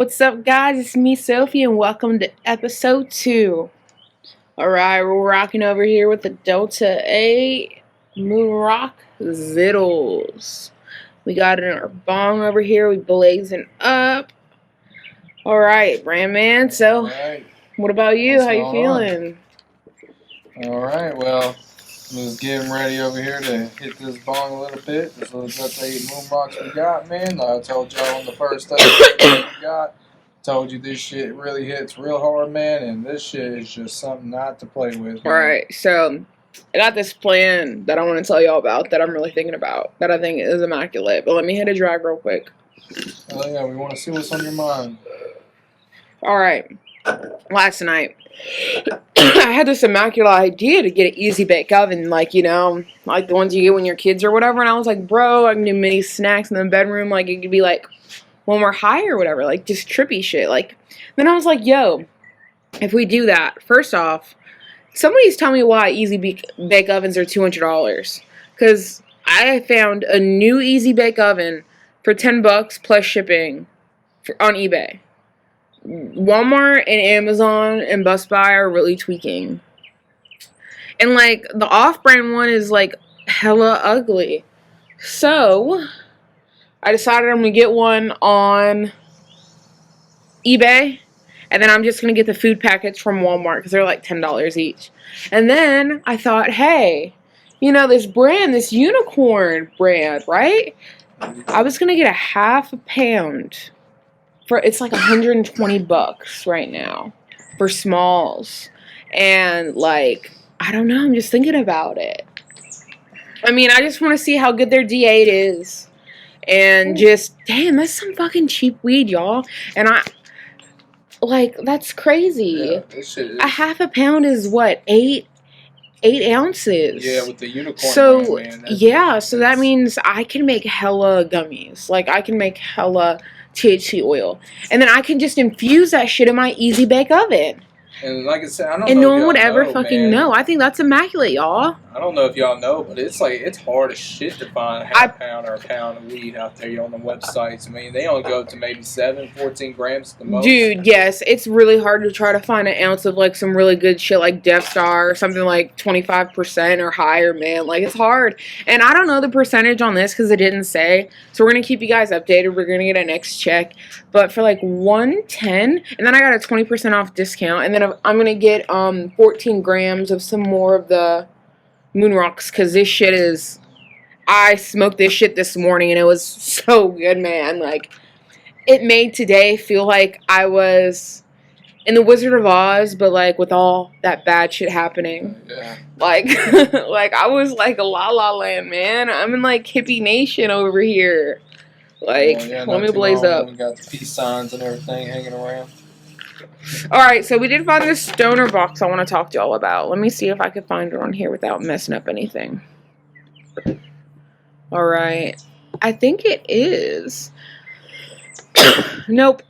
What's up, guys? It's me, Sophia, and welcome to episode 2. Alright, we're rocking over here with the Delta 8 Moon Rock Zittles. We got it in our bong over here. We blazing up. Alright, brand man. So, Alright. what about you? What's How you going feeling? Alright, well, I'm just getting ready over here to hit this bong a little bit. This little Delta 8 Moon Box we got, man. I told y'all on the first episode that we got. Told you this shit really hits real hard, man, and this shit is just something not to play with. Alright, so I got this plan that I want to tell y'all about that I'm really thinking about, that I think is immaculate. But let me hit a drag real quick. Oh yeah, we want to see what's on your mind. Alright, last night I had this immaculate idea to get an easy bake oven, like the ones you get when you're kids or whatever. And I was like, bro, I can do mini snacks in the bedroom. Like, it could be like when we're high or whatever, like just trippy shit. Like, then I was like, yo, if we do that, first off, somebody's telling me why easy bake ovens are $200. Because I found a new easy bake oven for $10 plus shipping on eBay. Walmart and Amazon and Best Buy are really tweaking. And like the off-brand one is like hella ugly. So I decided I'm gonna get one on eBay, and then I'm just gonna get the food packets from Walmart because they're like $10 each. And then I thought, hey, this brand, this unicorn brand, right? I was gonna get a half a pound. It's like $120 right now for smalls. And like, I don't know, I'm just thinking about it. I mean, I just want to see how good their D8 is. And just, damn, that's some fucking cheap weed, y'all. And that's crazy. Yeah, this shit is. A half a pound is what, 8 ounces? Yeah, with the unicorn. So, brand, yeah, so that means I can make hella gummies. Like, I can make hella THC oil. And then I can just infuse that shit in my easy bake oven. And like I said, I don't know. And no one would ever know, fucking man. know. I think that's immaculate, y'all. I don't know if y'all know, but it's hard as shit to find half a pound or a pound of weed out there on the websites. I mean, they only go up to maybe 14 grams at the most. Dude, yes, it's really hard to try to find an ounce of like some really good shit like Death Star or something like 25% or higher, man. Like, it's hard. And I don't know the percentage on this because it didn't say. So we're gonna keep you guys updated. We're gonna get a next check. But for like $110, and then I got a 20% off discount, and then I'm gonna get 14 grams of some more of the Moon Rocks, because this shit is, I smoked this shit this morning and it was so good, man. Like, it made today feel like I was in the Wizard of Oz, but like with all that bad shit happening. Yeah. Like, like I was like a La La Land, man. I'm in like hippie nation over here. Like, let me blaze up. We got the peace signs and everything hanging around. Alright, so we did find this stoner box I want to talk to y'all about. Let me see if I can find it on here without messing up anything. Alright. I think it is. Nope.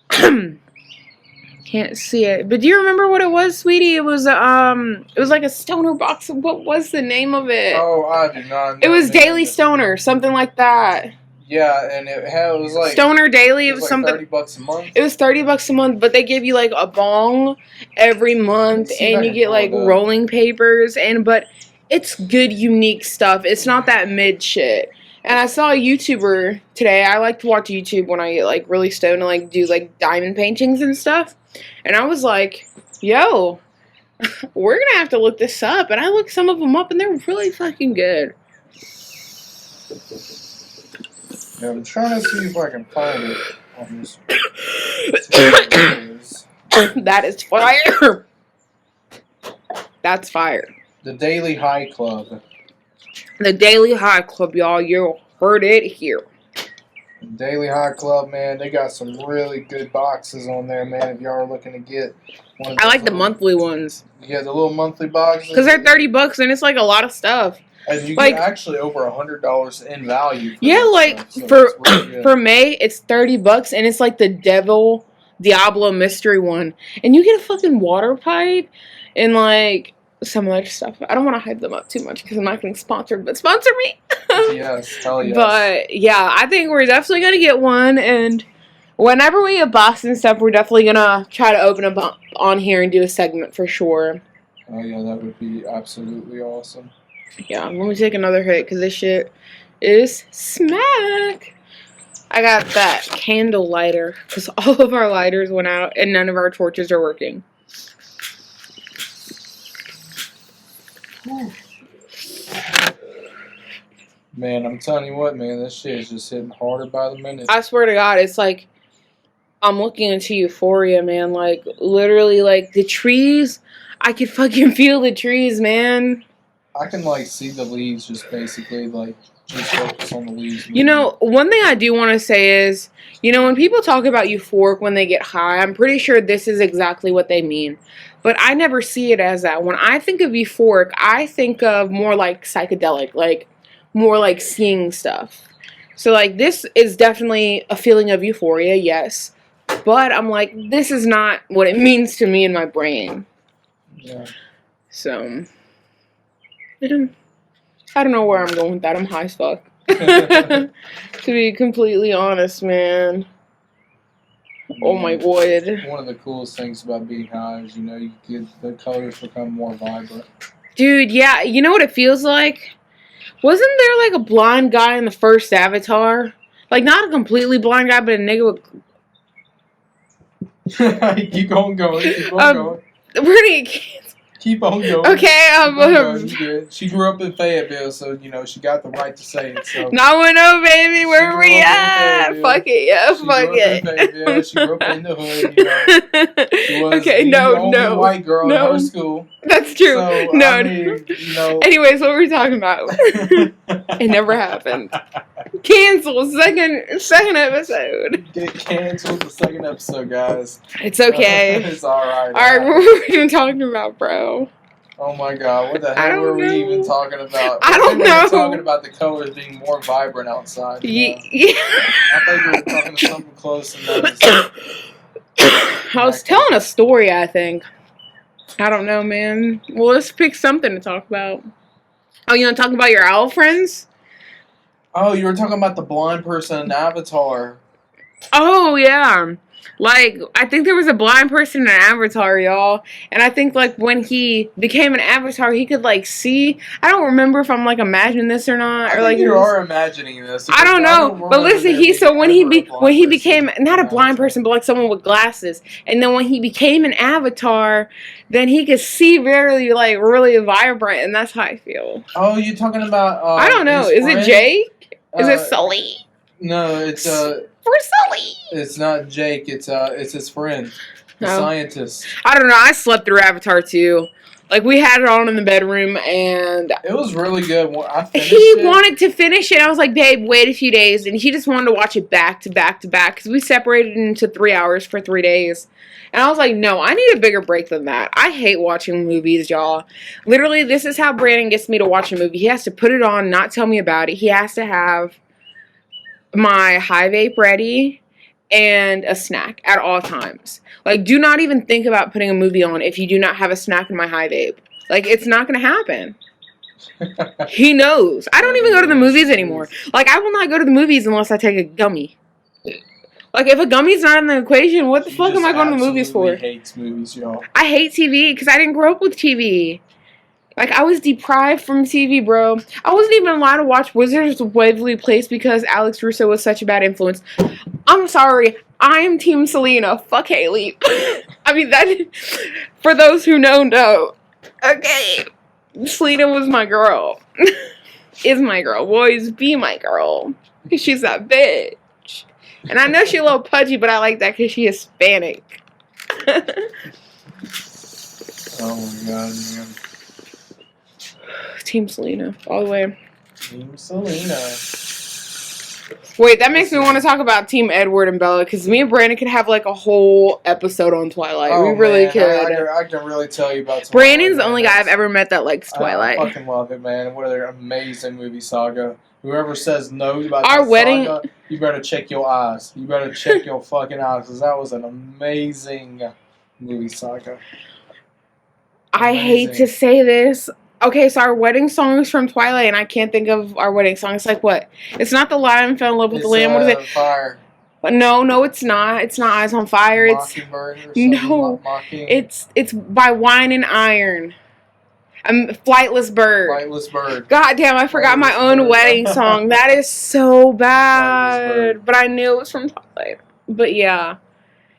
Can't see it. But do you remember what it was, sweetie? It was like a stoner box. What was the name of it? Oh, I do not know. It was Daily Stoner, something like that. Yeah, and it was like Stoner Daily. It was like something. $30 a month. It was $30 a month, but they give you like a bong every month, and you get like rolling papers, but it's good, unique stuff. It's not that mid shit. And I saw a YouTuber today. I like to watch YouTube when I get like really stoned and like do like diamond paintings and stuff. And I was like, yo, we're gonna have to look this up. And I looked some of them up, and they're really fucking good. Yeah, I'm trying to see if I can find it on this. That is fire. That's fire. The Daily High Club. The Daily High Club, y'all. You heard it here. The Daily High Club, man. They got some really good boxes on there, man. If y'all are looking to get one of I like the monthly ones. Yeah, the little monthly boxes. Because they're $30 and it's like a lot of stuff. And you like, get actually over $100 in value. Yeah, like so for May, it's $30 and it's like the Diablo mystery one. And you get a fucking water pipe and like some other stuff. I don't want to hype them up too much because I'm not getting sponsored, but sponsor me. Yes, hell yes. But yeah, I think we're definitely going to get one, and Whenever we get Boston stuff, we're definitely gonna try to open up on here and do a segment for sure. Oh yeah, that would be absolutely awesome. Yeah, let me take another hit because this shit is smack. I got that candle lighter because all of our lighters went out and none of our torches are working. Man, I'm telling you what, man, this shit is just hitting harder by the minute. I swear to God, it's like I'm looking into Euphoria, man. Like, literally, like, the trees, I could fucking feel the trees, man. I can, like, see the leaves just basically, like, just focus on the leaves. You know, one thing I do want to say is, you know, when people talk about euphoric when they get high, I'm pretty sure this is exactly what they mean. But I never see it as that. When I think of euphoric, I think of more like psychedelic, like, more like seeing stuff. So, like, this is definitely a feeling of euphoria, yes. But I'm like, this is not what it means to me in my brain. Yeah. So, I don't know where I'm going with that. I'm high as fuck. To be completely honest, man. Oh my god. One of the coolest things about being high is, you know, you get the colors become more vibrant. Dude, yeah, you know what it feels like? Wasn't there like a blind guy in the first Avatar? Like, not a completely blind guy, but a nigga with... Keep on going. Keep on going. Where do you... Keep on going. Okay, she grew up in Fayetteville, so, you know, she got the right to say it. So. 910, baby, where are we at? Fuck it, yeah, fuck it. She grew up in the hood, you know. She was the only white girl in her school. That's true. So, no, I mean, you know. Anyways, what were we talking about? It never happened. Cancel second episode. Get canceled the second episode, guys. It's okay. It's alright. Alright, what were we even talking about, bro? Oh my god, what the hell were we even talking about? I don't know. We were talking about the colors being more vibrant outside. Yeah. I thought you were talking to something close and that I was telling a story, I think. I don't know, man. Well, let's pick something to talk about. Oh, you want to talk about your owl friends? Oh, you were talking about the blind person in Avatar. Oh, yeah. Like, I think there was a blind person in Avatar, y'all. And I think, like, when he became an Avatar, he could, like, see. I don't remember if I'm, like, imagining this or not. Or like you are imagining this. I don't know. But listen, when he became, not a blind person, but, like, someone with glasses. And then when he became an Avatar, then he could see very, like, really vibrant. And that's how I feel. Oh, you talking about... I don't know. Is it Jake? Is it Sully? No, it's For Sully. It's not Jake. It's his friend, the scientist. I don't know. I slept through Avatar too. Like, we had it on in the bedroom, and it was really good. He wanted to finish it. I was like, babe, wait a few days, and he just wanted to watch it back to back to back because we separated into 3 hours for 3 days. And I was like, no, I need a bigger break than that. I hate watching movies, y'all. Literally, this is how Brandon gets me to watch a movie. He has to put it on, not tell me about it. He has to have my high vape ready and a snack at all times. Like, do not even think about putting a movie on if you do not have a snack in my high vape. Like, it's not going to happen. He knows. I don't even go to the movies anymore. Like, I will not go to the movies unless I take a gummy. Like, if a gummy's not in the equation, what the fuck am I going to the movies for? Hates movies, y'all. I hate TV because I didn't grow up with TV. Like, I was deprived from TV, bro. I wasn't even allowed to watch Wizards of Waverly Place because Alex Russo was such a bad influence. I'm sorry. I'm Team Selena. Fuck Haley. I mean, that... For those who know. Okay. Selena was my girl. Is my girl. Will always be my girl. Because she's that bitch. And I know she's a little pudgy, but I like that because she's Hispanic. Oh my god, man. Team Selena, all the way. Team Selena. Wait, that makes me want to talk about Team Edward and Bella, because me and Brandon could have like a whole episode on Twilight. Oh, we really man, could. I can really tell you about Twilight. Brandon's the only guy I've ever met that likes Twilight. I fucking love it, man. What an amazing movie saga. Whoever says no about our wedding saga, you better check your eyes. You better check your fucking eyes, because that was an amazing movie saga. I hate to say this. Okay, so our wedding song is from Twilight, and I can't think of our wedding song. It's like what? It's not The Lion Fell in Love with the Lamb. What is it? Fire. No, it's not. It's not Eyes on Fire. It's Mockingbird or something? no. Mocking. It's by Wine and Iron. Flightless Bird. Flightless Bird. God damn, I forgot my own Bird. wedding song. That is so Flightless bad. Bird. But I knew it was from Twilight. But yeah,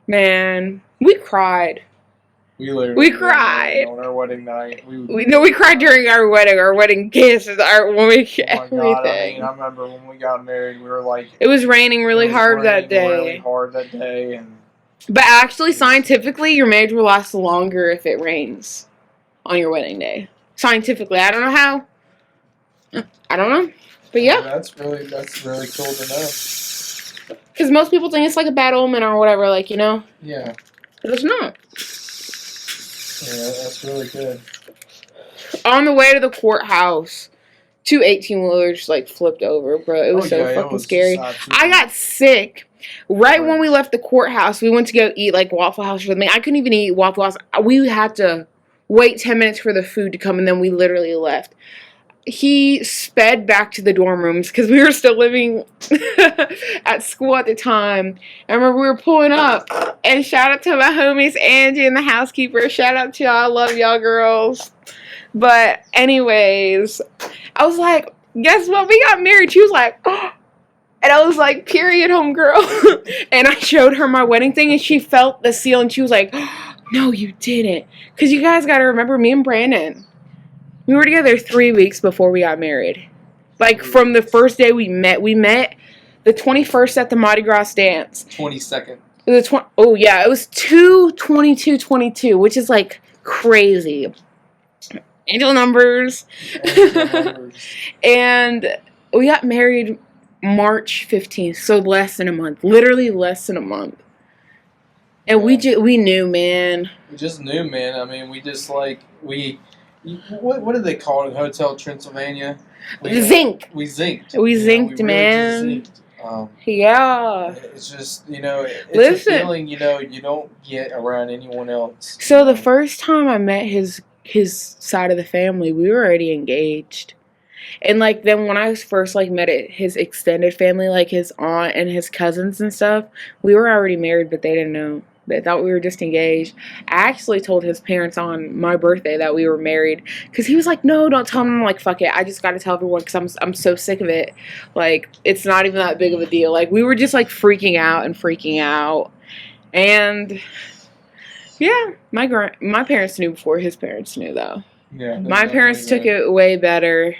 man, we cried. We cried on our wedding night. We cried during our wedding kisses, when we Oh my everything. God, I mean, I remember when we got married, we were like, it was raining really hard that day. Really hard that day, and but actually, scientifically, your marriage will last longer if it rains on your wedding day. Scientifically, I don't know how. I don't know, but yeah. That's really cool to know. Because most people think it's like a bad omen or whatever, like, you know. Yeah. But it's not. Yeah, that's really good. On the way to the courthouse, 2 18-wheelers like flipped over, bro. It was fucking scary. I got sick right when we left the courthouse. We went to go eat like Waffle House with me. I couldn't even eat Waffle House. We had to wait 10 minutes for the food to come, and then we literally left. He sped back to the dorm rooms because we were still living at school at the time. I remember we were pulling up, and shout out to my homies Angie and the housekeeper. Shout out to y'all. I love y'all girls. But anyways, I was like, guess what? We got married. She was like, oh. And I was like, period, homegirl. And I showed her my wedding thing, and she felt the seal, and she was like, oh, no, you didn't. Because you guys got to remember, me and Brandon, we were together 3 weeks before we got married. Like, from the first day we met the 21st at the Mardi Gras dance. 22nd. It was it was 2/22/22, which is like crazy. Angel numbers. And we got married March 15th, so less than a month. Literally less than a month. And we knew, man. We just knew, man. I mean, we just like what do they call it in Hotel Transylvania? We zinked. We zinked, man. Really zinked. Yeah. It's just, it's a feeling, you don't get around anyone else. So the first time I met his side of the family, we were already engaged. And like then when I first like met his extended family, like his aunt and his cousins and stuff, we were already married, but they didn't know. They thought we were just engaged. I actually told his parents on my birthday that we were married because he was like, no, don't tell them. I'm like, fuck it. I just got to tell everyone because I'm so sick of it. Like, it's not even that big of a deal. Like, we were just like freaking out. And yeah, my parents knew before his parents knew, though. Yeah. My parents took it way better.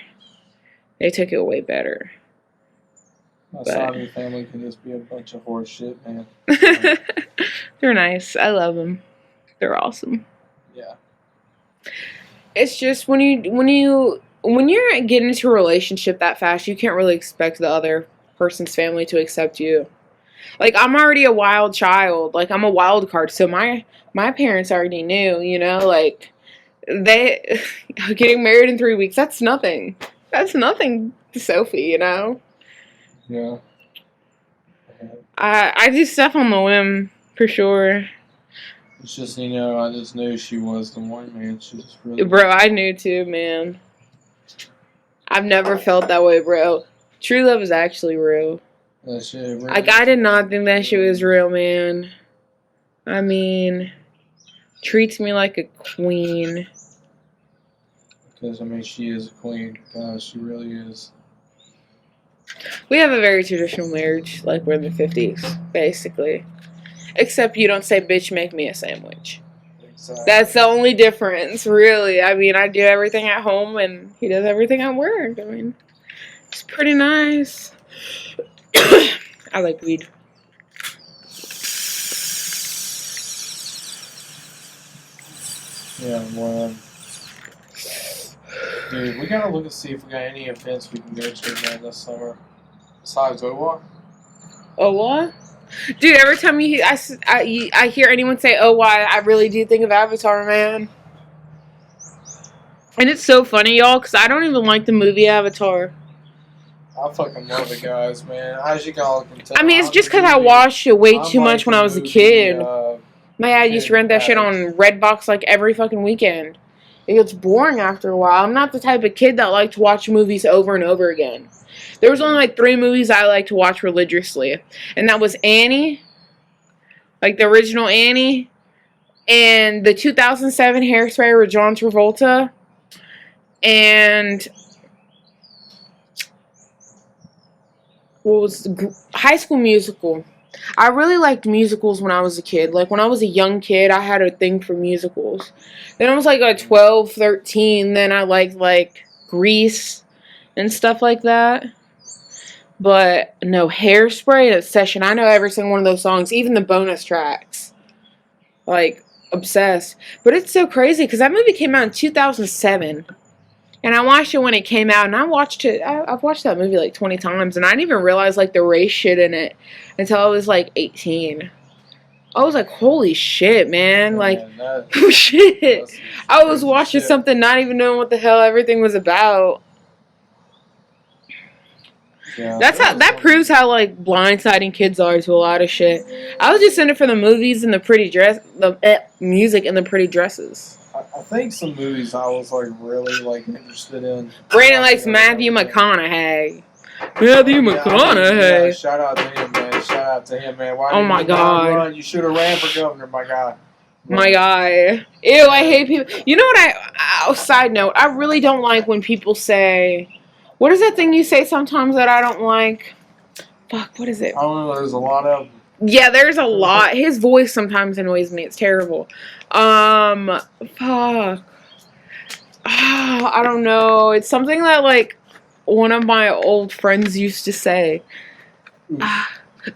They took it way better. My side of the family can just be a bunch of horse shit, man. They're nice. I love them. They're awesome. Yeah. It's just when you're getting into a relationship that fast, you can't really expect the other person's family to accept you. Like, I'm already a wild child. Like, I'm a wild card. So my parents already knew, like, they getting married in 3 weeks, that's nothing. That's nothing to Sophie, Yeah. I do stuff on the whim, for sure. It's just, I just knew she was the one, man. She just really... Bro, I knew too, man. I've never felt that way, bro. True love is actually real. That shit really like, I did not think that shit was real, man. I mean, treats me like a queen. Because, she is a queen. God, she really is. We have a very traditional marriage, like we're in the 50s, basically. Except you don't say, bitch, make me a sandwich. Exactly. That's the only difference, really. I mean, I do everything at home, and he does everything at work. I mean, it's pretty nice. I like weed. Yeah, well, dude, we gotta look and see if we got any events we can go to, man, this summer. Besides OWA. OWA? Dude, every time I hear anyone say OWA, I really do think of Avatar, man. And it's so funny, y'all, because I don't even like the movie Avatar. I fucking love it, guys, man. As you all can tell. I mean, it's just because I watched it way too much when I was a kid. My dad used to rent that shit on Redbox like every fucking weekend. It gets boring after a while. I'm not the type of kid that liked to watch movies over and over again. There was only like 3 movies I liked to watch religiously. And that was Annie, like the original Annie, and the 2007 Hairspray with John Travolta, and what was High School Musical. I really liked musicals when I was a kid. Like, when I was a young kid, I had a thing for musicals. Then I was, like, 12, 13. Then I liked, like, Grease and stuff like that. But, no, Hairspray and Obsession. I know every single one of those songs, even the bonus tracks. Like, obsessed. But it's so crazy, because that movie came out in 2007. And I watched it when it came out, and I've watched that movie like 20 times, and I didn't even realize like the race shit in it until I was like 18. I was like, holy shit, man. Like, shit. I was watching something not even knowing what the hell everything was about. Yeah, that proves how like blindsiding kids are to a lot of shit. I was just in it for the movies and the pretty dress, the music and the pretty dresses. I think some movies I was like really like interested in. Brandon likes Matthew McConaughey. Matthew McConaughey. Yeah, shout out to him, man. Shout out to him, man. Why oh my god! Run? You should have ran for governor, my guy. My guy. Ew, I hate people. You know what? Side note, I really don't like when people say, what is that thing you say sometimes that I don't like? Fuck, what is it? I don't know. There's a lot of. Yeah, there's a lot. His voice sometimes annoys me. It's terrible. Fuck. I don't know. It's something that, like, one of my old friends used to say.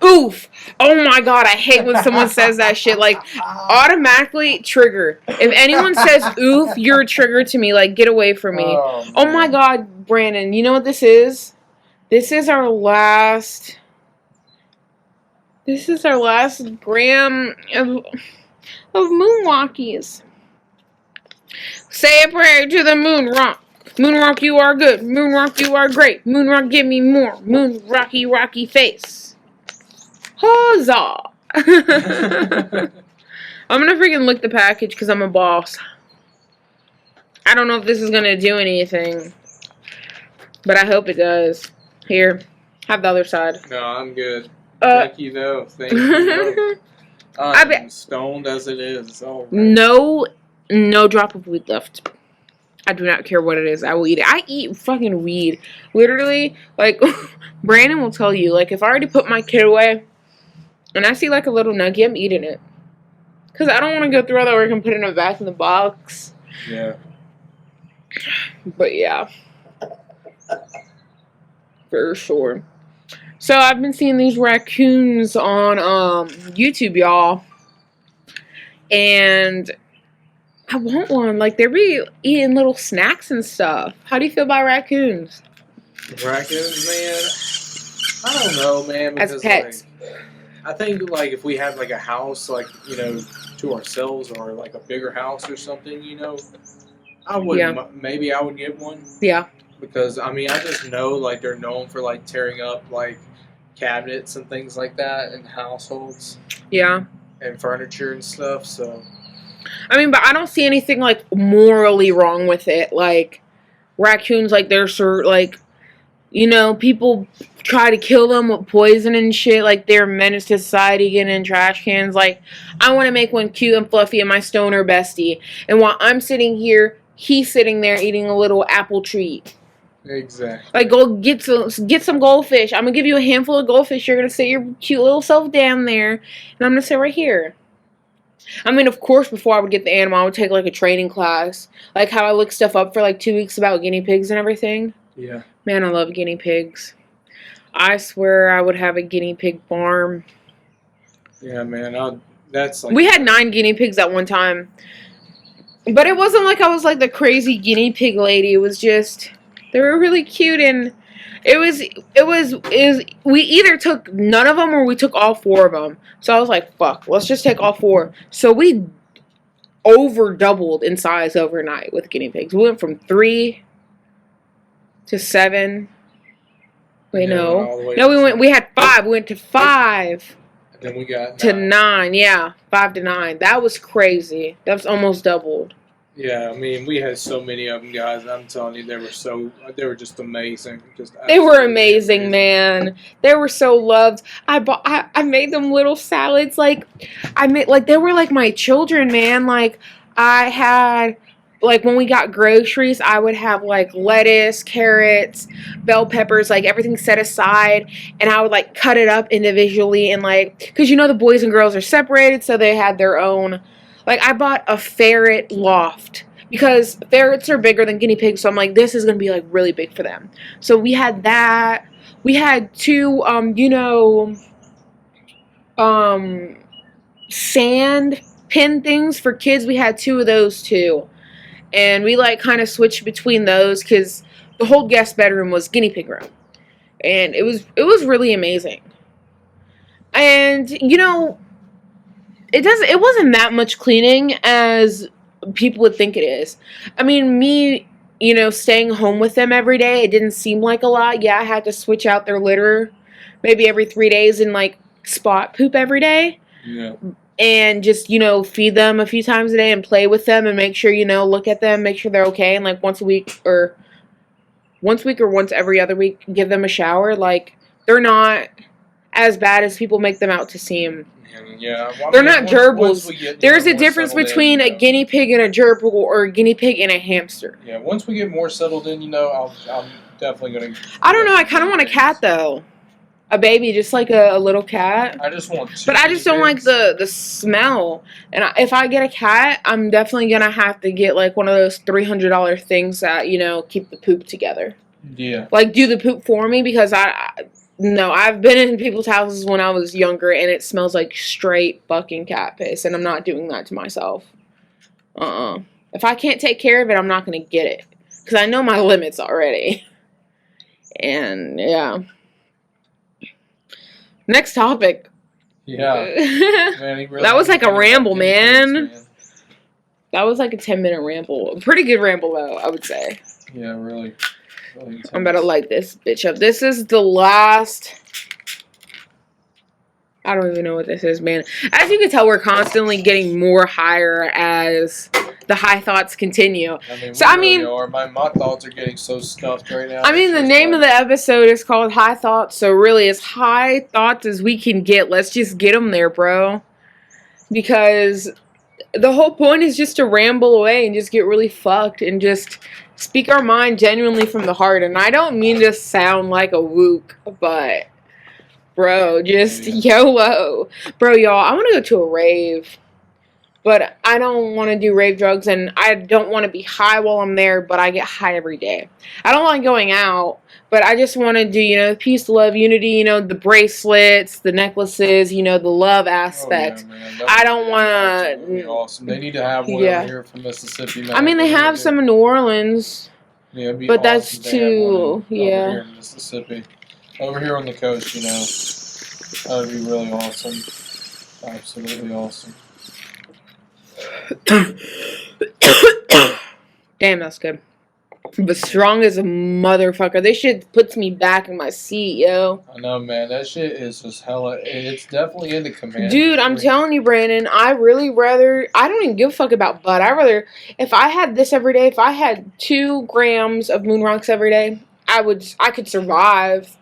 Oof. Oh my god, I hate when someone says that shit. Like, automatically trigger. If anyone says oof, you're a trigger to me. Like, get away from me. Oh my god, Brandon, you know what this is? This is our last gram of moonwalkies. Say a prayer to the moon rock. Moon rock, you are good. Moon rock, you are great. Moon rock, give me more. Moon rocky face. Huzzah! I'm gonna freaking lick the package because I'm a boss. I don't know if this is gonna do anything, but I hope it does. Here, have the other side. No, I'm good. Thank you, though. Thank you. I'm stoned as it is. Right. No drop of weed left. I do not care what it is. I will eat it. I eat fucking weed. Literally, like, Brandon will tell you, like, if I already put my kid away, and I see, like, a little nugget, I'm eating it. Because I don't want to go through all that work and put it back in the box. Yeah. But, yeah. For sure. So, I've been seeing these raccoons on YouTube, y'all. And I want one. Like, they're be eating little snacks and stuff. How do you feel about raccoons? Raccoons, man? I don't know, man. Because, as pets. Like, I think, like, if we had, like, a house, like, you know, to ourselves or, like, a bigger house or something, you know, I wouldn't. Yeah. Maybe I would get one. Yeah. Because, I mean, I just know, like, they're known for, like, tearing up, like, cabinets and things like that in households. Yeah. And furniture and stuff, so. I mean, but I don't see anything, like, morally wrong with it. Like, raccoons, like, they're like, you know, people try to kill them with poison and shit. Like, they're a menace to society, getting in trash cans. Like, I want to make one cute and fluffy and my stoner bestie. And while I'm sitting here, he's sitting there eating a little apple treat. Exactly. Like, go get some goldfish. I'm going to give you a handful of goldfish. You're going to sit your cute little self down there. And I'm going to sit right here. I mean, of course, before I would get the animal, I would take, like, a training class. Like, how I look stuff up for, like, 2 weeks about guinea pigs and everything. Yeah. Man, I love guinea pigs. I swear I would have a guinea pig farm. Yeah, man. That's like... We had 9 guinea pigs at one time. But it wasn't like I was, like, the crazy guinea pig lady. It was just... They were really cute, and we either took none of them or we took all 4 of them. So I was like, fuck, let's just take all 4. So we doubled in size overnight with guinea pigs. We went from 3 to 7. Wait, no. We had 5. We went to 5. And then we got 9. To 9, yeah. 5 to 9. That was crazy. That was almost doubled. Yeah, I mean, we had so many of them, guys. I'm telling you, they were just amazing. Just They were absolutely amazing, man. They were so loved. I made them little salads. Like, I made, like, they were like my children, man. Like, I had, like, when we got groceries, I would have, like, lettuce, carrots, bell peppers, like, everything set aside. And I would, like, cut it up individually. And, like, because, you know, the boys and girls are separated, so they had their own. Like, I bought a ferret loft. Because ferrets are bigger than guinea pigs, so I'm like, this is going to be, like, really big for them. So we had that. We had two, sand pin things for kids. We had two of those too. And we, like, kind of switched between those because the whole guest bedroom was guinea pig room. And it was really amazing. And, you know, it wasn't that much cleaning as people would think it is. I mean, me, you know, staying home with them every day, it didn't seem like a lot. Yeah, I had to switch out their litter maybe every 3 days and, like, spot poop every day. Yeah. And just, you know, feed them a few times a day and play with them and make sure, you know, look at them, make sure they're okay. And, like, once once every other week, give them a shower. Like, they're not as bad as people make them out to seem. Yeah, well, they're not gerbils. There's a difference between a guinea pig and a gerbil, or a guinea pig and a hamster. Yeah, once we get more settled in, you know, I'm definitely going to... I don't know, I kind of want a cat, though. A baby, just like a little cat. I just want two. But I just don't like the smell. And if I get a cat, I'm definitely going to have to get, like, one of those $300 things that, you know, keep the poop together. Yeah. Like, do the poop for me, because no, I've been in people's houses when I was younger, and it smells like straight fucking cat piss, and I'm not doing that to myself. If I can't take care of it, I'm not going to get it, because I know my limits already. And, yeah. Next topic. Yeah. Man, really that was like a ramble, man. That was like a 10-minute ramble. A pretty good ramble, though, I would say. Yeah, really. I'm about to light this bitch up. This is the last... I don't even know what this is, man. As you can tell, we're constantly getting more higher as the high thoughts continue. I mean, my thoughts are getting so stuffed right now. I mean, the name of the episode is called High Thoughts, so really, as high thoughts as we can get, let's just get them there, bro. Because the whole point is just to ramble away and just get really fucked and just speak our mind genuinely from the heart. And I don't mean to sound like a wook, but... Bro, just YOLO. Bro, y'all, I want to go to a rave. But I don't want to do rave drugs, and I don't want to be high while I'm there, but I get high every day. I don't like going out, but I just want to do, you know, peace, love, unity, you know, the bracelets, the necklaces, you know, the love aspect. Oh, yeah, I don't want to... Awesome. They need to have one over here from Mississippi. Man. I mean, they have some in New Orleans. Yeah, but awesome. That's too... Yeah. Over here in Mississippi. Over here on the coast, you know, that would be really awesome. Absolutely awesome. Damn, that's good. But strong as a motherfucker. This shit puts me back in my seat, yo. I know, man. That shit is just hella... It's definitely in the command. Dude, I'm telling you, Brandon, I really rather... I don't even give a fuck about bud. I rather... If I had this every day, if I had 2 grams of moon rocks every day, I could survive.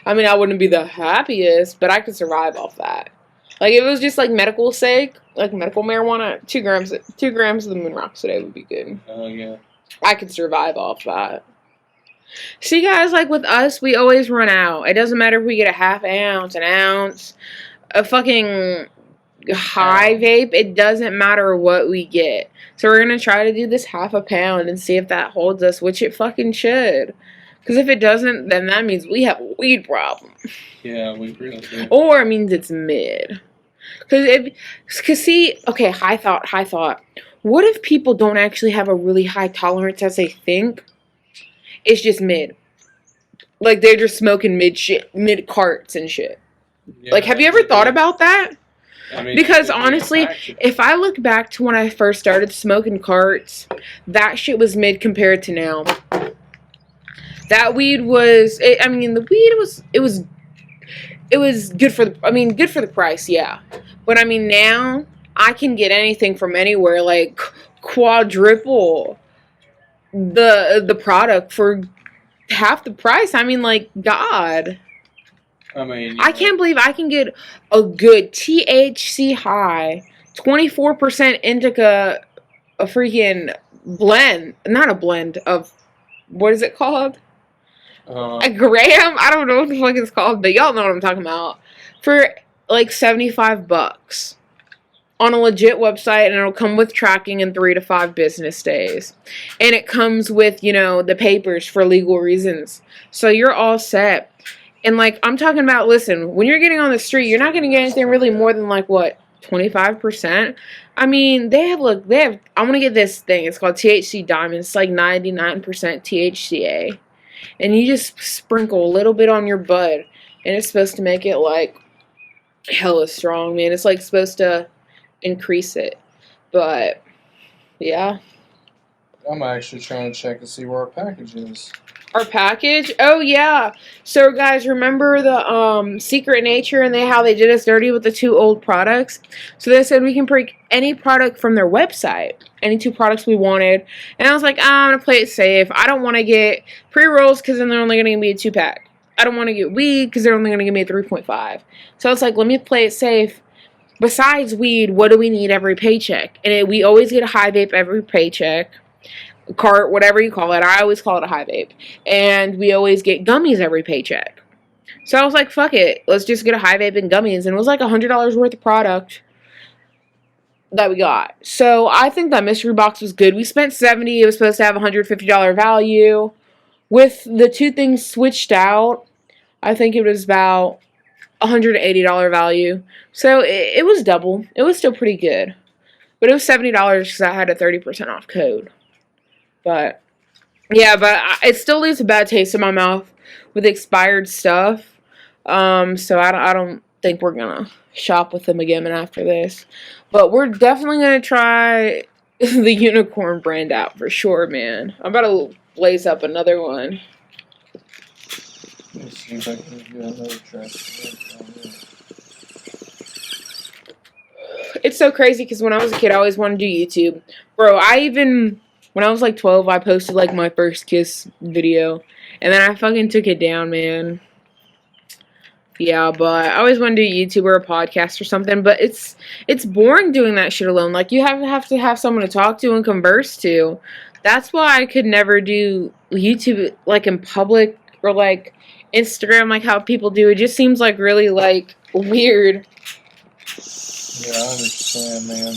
I mean, I wouldn't be the happiest, but I could survive off that. Like, if it was just, like, medical sake, like, medical marijuana, 2 grams of the moon rocks a day would be good. Oh, yeah. I could survive off that. See, guys, like, with us, we always run out. It doesn't matter if we get a half ounce, an ounce, a fucking high vape. It doesn't matter what we get. So we're going to try to do this half a pound and see if that holds us, which it fucking should. Because if it doesn't, then that means we have a weed problem. Yeah, we really do. Or it means it's mid. Because see, okay, high thought. What if people don't actually have a really high tolerance as they think? It's just mid. Like, they're just smoking mid carts and shit. Yeah, like, have you ever thought about that? I mean, because honestly, if I look back to when I first started smoking carts, that shit was mid compared to now. That weed was, the weed it was good for the price, yeah. But I mean, now I can get anything from anywhere, like quadruple the product for half the price. I mean, like, God. I mean, I can't believe I can get a good THC high, 24% indica, a freaking blend, not a blend of, what is it called? A gram? I don't know what the fuck it's called, but y'all know what I'm talking about. For like $75 on a legit website, and it'll come with tracking in 3 to 5 business days. And it comes with, you know, the papers for legal reasons. So you're all set. And like, I'm talking about, listen, when you're getting on the street, you're not going to get anything really more than like, what, 25%? I mean, I'm going to get this thing. It's called THC Diamond. It's like 99% THCA. And you just sprinkle a little bit on your bud. And it's supposed to make it like hella strong, man. It's like supposed to increase it. But, yeah. I'm actually trying to check to see where our package is. Our package? Oh, yeah. So, guys, remember the Secret Nature and how they did us dirty with the 2 old products? So they said we can pick any product from their website. Any 2 products we wanted. And I was like, I'm going to play it safe. I don't want to get pre-rolls because then they're only going to give me a 2-pack. I don't want to get weed because they're only going to give me a 3.5. So it's like, let me play it safe. Besides weed, what do we need every paycheck? And we always get a high vape every paycheck. Cart, whatever you call it. I always call it a high vape. And we always get gummies every paycheck. So I was like, fuck it. Let's just get a high vape and gummies. And it was like $100 worth of product that we got. So I think that mystery box was good. We spent $70. It was supposed to have $150 value. With the 2 things switched out, I think it was about $180 value. So it was double. It was still pretty good. But it was $70 because I had a 30% off code. But, yeah, but it still leaves a bad taste in my mouth with expired stuff. So I don't think we're going to shop with them again after this. But we're definitely going to try the Unicorn brand out for sure, man. I'm about to blaze up another one. Let's see if I can get another track. It's so crazy because when I was a kid, I always wanted to do YouTube. Bro, when I was like 12, I posted like my first kiss video. And then I fucking took it down, man. Yeah, but I always wanted to do YouTube or a podcast or something. But it's boring doing that shit alone. Like, you have to have someone to talk to and converse to. That's why I could never do YouTube like in public or like Instagram, like how people do. It just seems like really like weird. Yeah, I understand, man.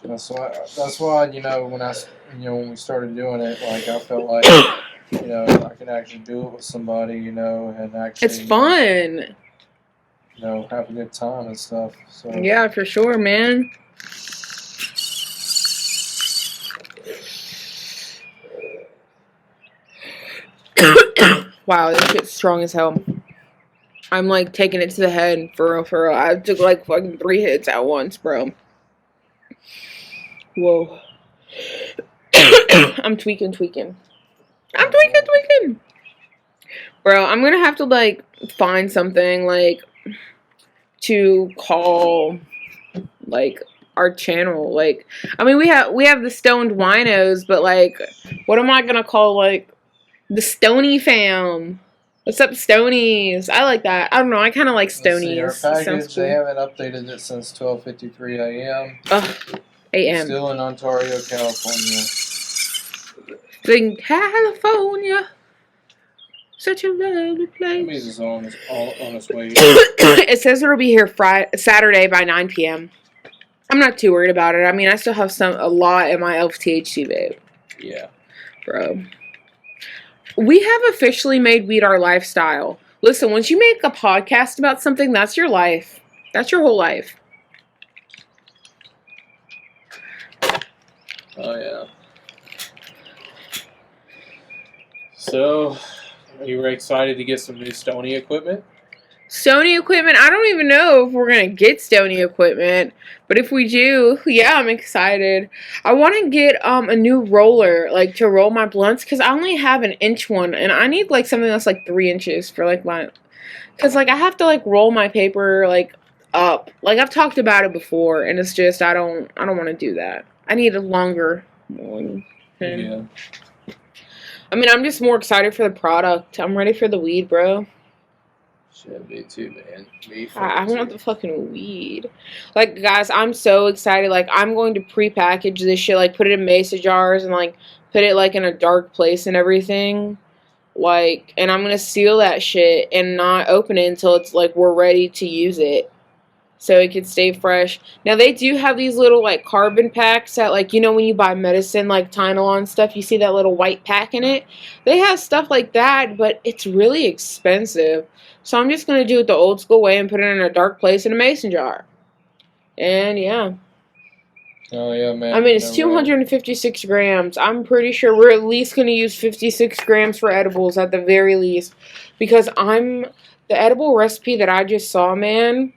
That's why you know when we started doing it, like I felt like I can actually do it with somebody, and actually It's fun. Have a good time and stuff. So yeah, for sure, man. Wow, this shit's strong as hell. I'm like taking it to the head for real, for real. I took like fucking 3 hits at once, bro. Whoa. I'm tweaking. I'm tweaking. Bro, I'm gonna have to like find something like to call like our channel. Like, I mean, we have the Stoned Winos, but like, what am I gonna call like the Stoney fam? What's up, Stonies? I like that. I don't know. I kind of like Stonies. Let's see, our package, cool. They haven't updated it since 12:53 a.m. a.m. Still in Ontario, California. In California, such a lovely place. Gummies is on its way. It says it'll be here Saturday by 9 p.m. I'm not too worried about it. I mean, I still have a lot in my Elf THC vape. Yeah, bro. We have officially made weed our lifestyle. Listen, once you make a podcast about something, that's your life. That's your whole life. Oh, yeah. So, are you excited to get some new Stoney equipment? Stoney equipment? I don't even know if we're going to get Stoney equipment. But if we do, yeah, I'm excited. I want to get a new roller, like, to roll my blunts. Because I only have an inch one. And I need, like, something that's, like, 3 inches for, like, my... Because, like, I have to, like, roll my paper, like, up. Like, I've talked about it before. And it's just, I don't want to do that. I need a longer one. Yeah. I mean, I'm just more excited for the product. I'm ready for the weed, bro. Shit, me too, man. I want the fucking weed. Like, guys, I'm so excited. Like, I'm going to pre-package this shit. Like, put it in mason jars and, like, put it, like, in a dark place and everything. Like, and I'm going to seal that shit and not open it until it's, like, we're ready to use it. So it can stay fresh. Now, they do have these little, like, carbon packs that, like, you know, when you buy medicine, like Tylenol and stuff, you see that little white pack in it? They have stuff like that, but it's really expensive. So I'm just going to do it the old school way and put it in a dark place in a mason jar. And, yeah. Oh, yeah, man. I mean, it's 256 grams. I'm pretty sure we're at least going to use 56 grams for edibles at the very least. Because the edible recipe that I just saw, man,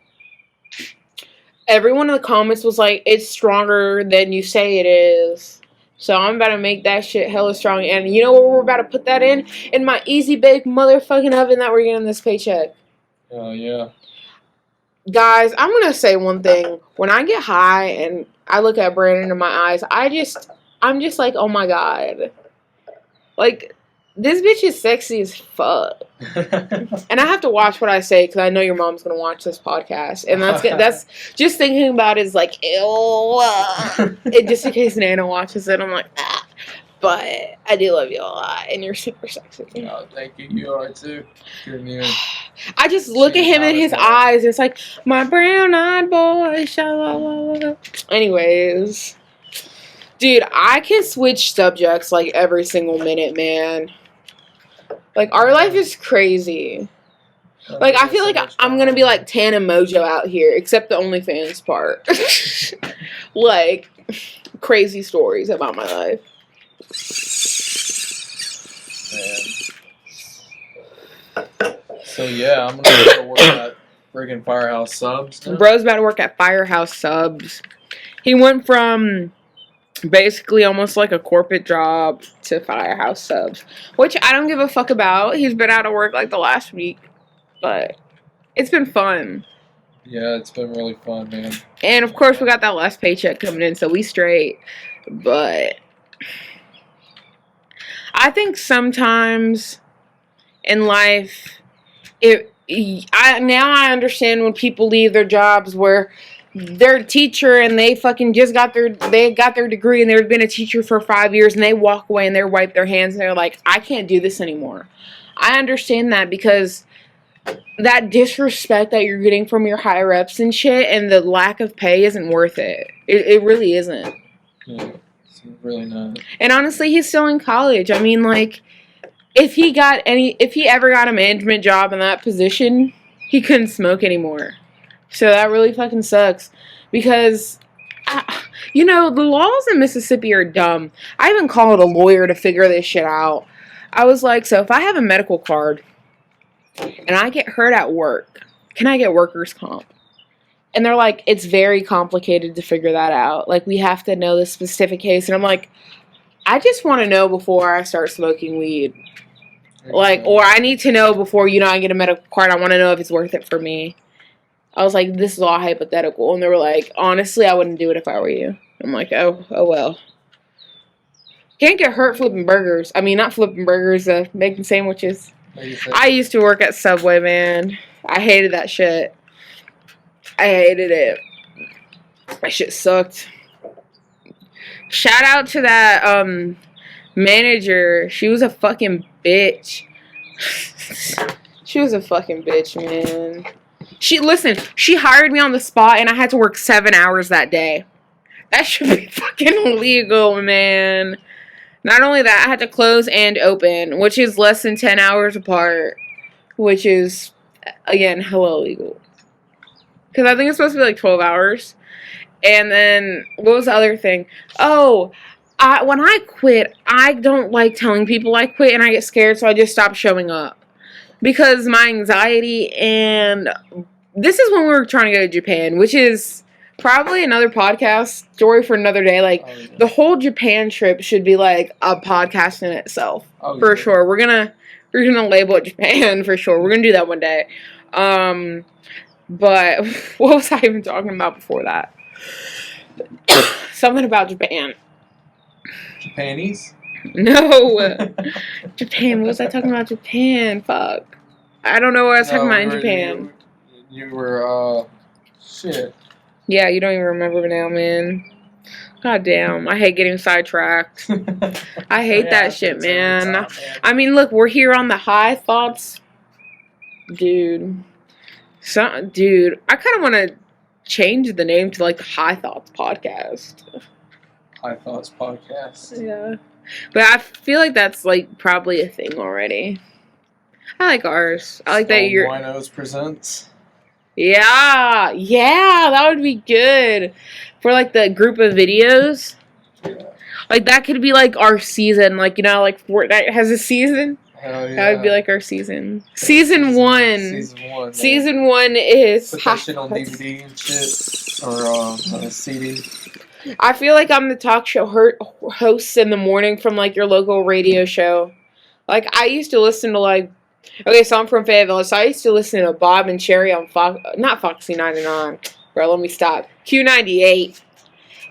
everyone in the comments was like, it's stronger than you say it is. So I'm about to make that shit hella strong. And you know where we're about to put that in? In my easy bake motherfucking oven that we're getting this paycheck. Oh, yeah. Guys, I'm going to say one thing. When I get high and I look at Brandon in my eyes, I'm just like, oh my God. Like, this bitch is sexy as fuck. And I have to watch what I say because I know your mom's going to watch this podcast. And that's just thinking about it is like, ew. And just in case Nana watches it, I'm like, ah. But I do love you a lot. And you're super sexy. Oh, thank you. You are too. Good news. I just look at him in his eyes. It's like, my brown-eyed boy. Sha-la-la-la. Anyways. Dude, I can switch subjects like every single minute, man. Like, our life is crazy. Like, I feel like I'm gonna be like Tana Mojo out here, except the OnlyFans part. Like, crazy stories about my life. Man. So, yeah, I'm gonna go work at friggin' Firehouse Subs now. Bro's about to work at Firehouse Subs. He went from basically almost like a corporate job to Firehouse Subs, which I don't give a fuck about. He's been out of work like the last week, but it's been fun. Yeah, it's been really fun, man. And of course we got that last paycheck coming in, so we straight. But I think sometimes in life, I understand when people leave their jobs where they're a teacher and they fucking just got their degree and they've been a teacher for 5 years and they walk away and they wipe their hands and they're like, I can't do this anymore. I understand that because that disrespect that you're getting from your higher ups and shit and the lack of pay isn't worth it. It really isn't. Yeah, it's really not. And honestly, he's still in college. I mean, like, if he ever got a management job in that position, he couldn't smoke anymore. So that really fucking sucks because, you know, the laws in Mississippi are dumb. I even called a lawyer to figure this shit out. I was like, so if I have a medical card and I get hurt at work, can I get workers' comp? And they're like, it's very complicated to figure that out. Like, we have to know the specific case. And I'm like, I just want to know before I start smoking weed. Like, or I need to know before, you know, I get a medical card. I want to know if it's worth it for me. I was like, this is all hypothetical. And they were like, honestly, I wouldn't do it if I were you. I'm like, oh well. Can't get hurt flipping burgers. I mean, not flipping burgers, making sandwiches. I used to work at Subway, man. I hated that shit. I hated it. That shit sucked. Shout out to that manager. She was a fucking bitch. She was a fucking bitch, man. She hired me on the spot and I had to work 7 hours that day. That should be fucking illegal, man. Not only that, I had to close and open, which is less than 10 hours apart. Which is, again, hella illegal. Because I think it's supposed to be like 12 hours. And then, what was the other thing? Oh, when I quit, I don't like telling people I quit and I get scared, so I just stop showing up. Because my anxiety and this is when we were trying to go to Japan, which is probably another podcast story for another day. Like, the whole Japan trip should be like a podcast in itself. For sure. We're gonna label it Japan for sure. We're gonna do that one day. But what was I even talking about before that? Something about Japan. Japanese? No. Japan. What was I talking about? Japan. Fuck. I don't know what I was talking about in Japan. You were, shit. Yeah, you don't even remember now, man. God damn. I hate getting sidetracked. I hate that shit, man. I mean, look, we're here on the High Thoughts. Dude. Dude, I kind of want to change the name to, like, the High Thoughts Podcast. High Thoughts Podcast. Yeah. But I feel like that's, like, probably a thing already. I like ours. I like that you're... Winos presents. Yeah. Yeah, that would be good. For, like, the group of videos. Yeah. Like, that could be, like, our season. Like, you know, like, Fortnite has a season. Hell yeah. That would be, like, our season. Season 1. Season 1. Season 1 is... Put that shit on DVD and shit. Or on a CD. I feel like I'm the talk show host in the morning from, like, your local radio show. Like, I used to listen to, like... Okay, so I'm from Fayetteville, so I used to listen to Bob and Cherry on not Foxy 99. Bro, let me stop. Q98.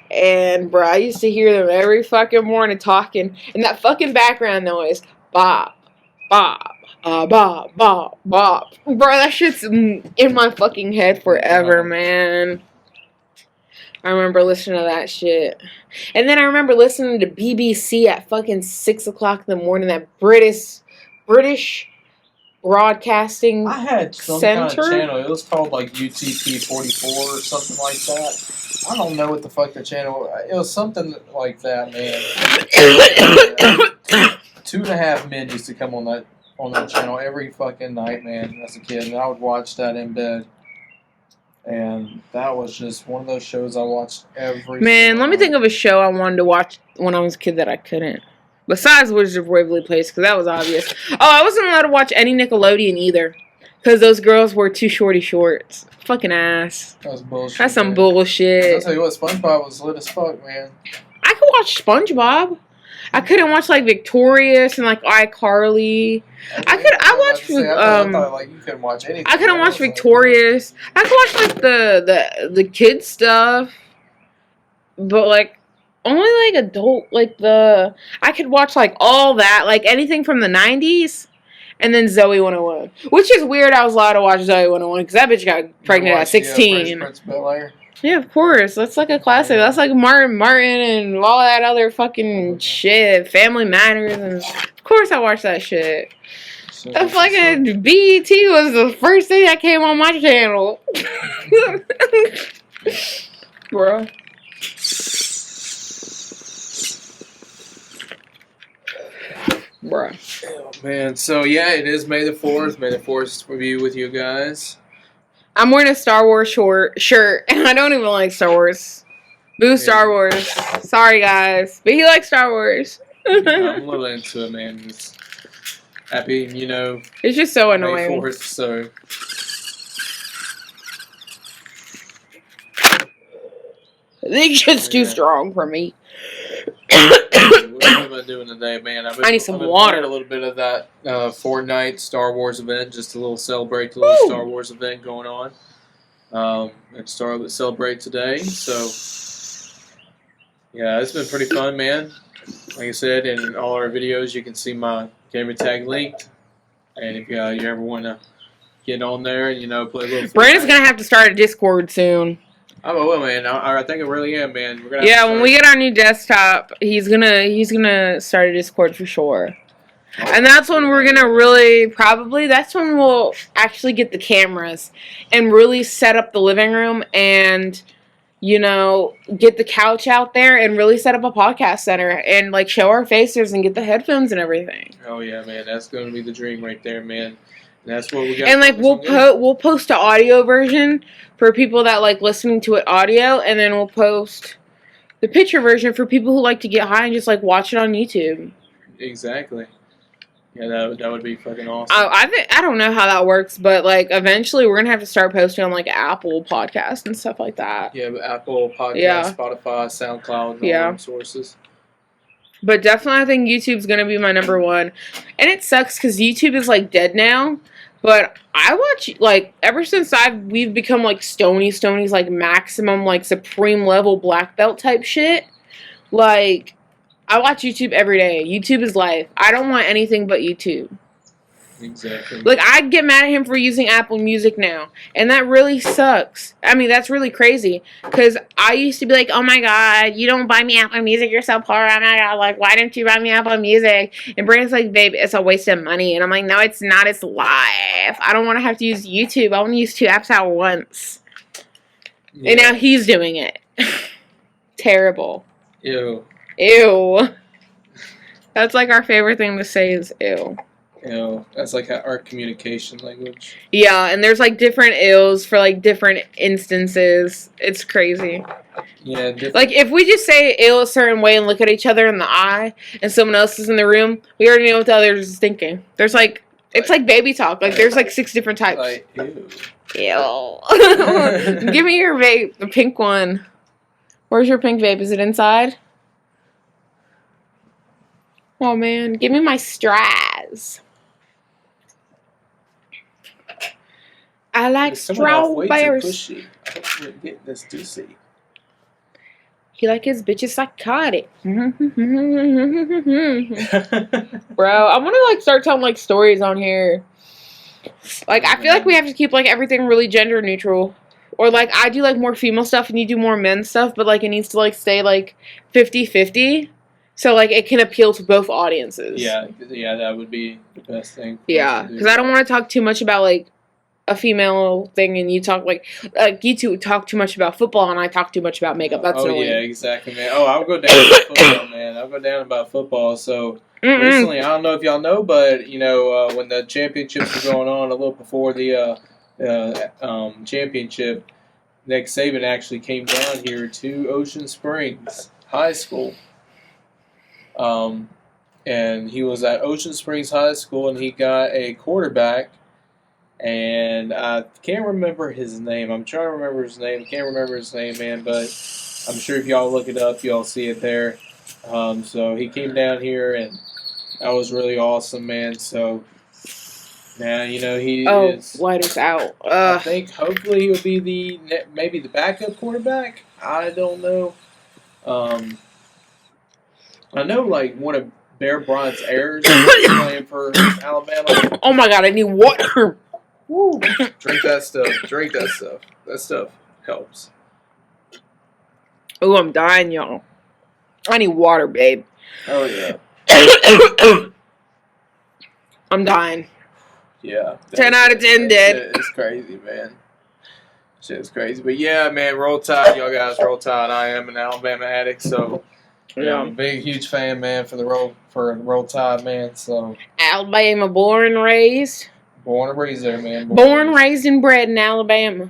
And, bro, I used to hear them every fucking morning talking. And that fucking background noise. Bob. Bob. Bob. Bob. Bob. Bro, that shit's in my fucking head forever, man. I remember listening to that shit. And then I remember listening to BBC at fucking 6 o'clock in the morning. That British Broadcasting I had some Center? kind of channel. It was called like UTP 44 or something like that. I don't know what the fuck the channel. It was something like that, man. 2.5 Men used to come on that channel every fucking night, man. As a kid, and I would watch that in bed. And that was just one of those shows I watched every. Man, let me think of a show I wanted to watch when I was a kid that I couldn't. Besides Wizards of Waverly Place, because that was obvious. Oh, I wasn't allowed to watch any Nickelodeon either. Because those girls wore too shorty shorts. Fucking ass. That was bullshit. That's some man. Bullshit. I'll tell you what, SpongeBob was lit as fuck, man. I could watch SpongeBob. I couldn't watch, like, Victorious and, like, iCarly. I thought like you couldn't watch anything. I couldn't watch Victorious. I could watch, like, the kid stuff. But, like, only, like, adult, like, I could watch, like, all that. Like, anything from the 90s. And then Zoe 101. Which is weird I was allowed to watch Zoe 101. Because that bitch got pregnant at 16. Prince Bel-Air? Yeah, of course. That's like a classic. That's like Martin and all that other fucking shit. Family Matters. And of course I watched that shit. The fucking BET was the first thing that came on my channel. Bro. Bruh. Oh, man, so yeah, it is May the 4th. May the 4th be with you guys. I'm wearing a Star Wars shirt, and I don't even like Star Wars. Boo Star Wars. Sorry, guys. But he likes Star Wars. I'm a little into it, man. It's happy, you know. It's just so annoying. May 4th, so. I think shit's too strong for me. What have I been doing today, man? I need some water. Playing a little bit of that Fortnite Star Wars event, just a little celebrate the little Star Wars event going on. And celebrate today. So, yeah, it's been pretty fun, man. Like I said, in all our videos, you can see my gamer tag linked. And if you ever want to get on there and play a little. Brandon's gonna have to start a Discord soon. I will, man. I think I really am, man. We're gonna when we get our new desktop, he's gonna start a Discord for sure. And that's when we're gonna that's when we'll actually get the cameras and really set up the living room and get the couch out there and really set up a podcast center and like show our faces and get the headphones and everything. Oh yeah, man. That's gonna be the dream right there, man. That's what we got. And like we'll post an audio version for people that like listening to it audio, and then we'll post the picture version for people who like to get high and just like watch it on YouTube. Exactly. Yeah, that would be fucking awesome. I don't know how that works, but like eventually we're gonna have to start posting on like Apple Podcasts and stuff like that. Yeah, Apple Podcasts, Spotify, SoundCloud, and all them sources. But definitely, I think YouTube's gonna be my number one, and it sucks because YouTube is like dead now. But I watch, like, ever since we've become, like, Stoney's, like, maximum, like, supreme level black belt type shit. Like, I watch YouTube every day. YouTube is life. I don't want anything but YouTube. Exactly. Like, I get mad at him for using Apple Music now. And that really sucks. I mean, that's really crazy. Because I used to be like, oh my god, you don't buy me Apple Music, you're so poor. Oh my god, like, why didn't you buy me Apple Music? And Brandon's like, babe, it's a waste of money. And I'm like, no, it's not. It's life. I don't want to have to use YouTube. I want to use 2 apps at once. Yeah. And now he's doing it. Terrible. Ew. Ew. That's like our favorite thing to say is ew. Ew. That's like our communication language. Yeah, and there's like different ills for like different instances. It's crazy. Yeah. Like if we just say ill a certain way and look at each other in the eye and someone else is in the room, we already know what the other is thinking. There's like, it's like baby talk. Like there's like 6 different types. Like, ew. Ew. Give me your vape, the pink one. Where's your pink vape? Is it inside? Oh man, give me my straws. I like strawberries. Get this juicy. He like his bitches psychotic. Bro, I want to like start telling like stories on here. Like I feel like we have to keep like everything really gender neutral. Or like I do like more female stuff and you do more men's stuff, but like it needs to like stay like 50-50. So like it can appeal to both audiences. Yeah, that would be the best thing. Yeah, because I don't want to talk too much about like a female thing and you talk like you two talk too much about football and I talk too much about makeup. That's annoying. Yeah, exactly, man. Oh, I'll go down about football, man. I'll go down about football. So recently, I don't know if y'all know, but you know when the championships were going on, a little before the championship, Nick Saban actually came down here to Ocean Springs High School. And he was at Ocean Springs High School, and he got a quarterback, and I can't remember his name. I'm trying to remember his name. Can't remember his name, man, but I'm sure if y'all look it up, y'all see it there. So he came down here, and that was really awesome, man. So now, you know, he is... light us out. I think hopefully he'll be maybe the backup quarterback. I don't know. I know, like, one of Bear Bryant's heirs is playing for Alabama. Oh, my God, I need water. Woo. Drink that stuff. Drink that stuff. That stuff helps. Oh, I'm dying, y'all. I need water, babe. Oh, yeah. I'm dying. Yeah. 10 out of 10 dead. It's crazy, man. Shit's crazy. But, yeah, man, Roll Tide. Y'all guys, Roll Tide. I am an Alabama addict, so... Yeah, I'm a big, huge fan, man, for Roll Tide, man. So Alabama, born and raised. Born and raised there, man. Born, raised, and bred in Alabama.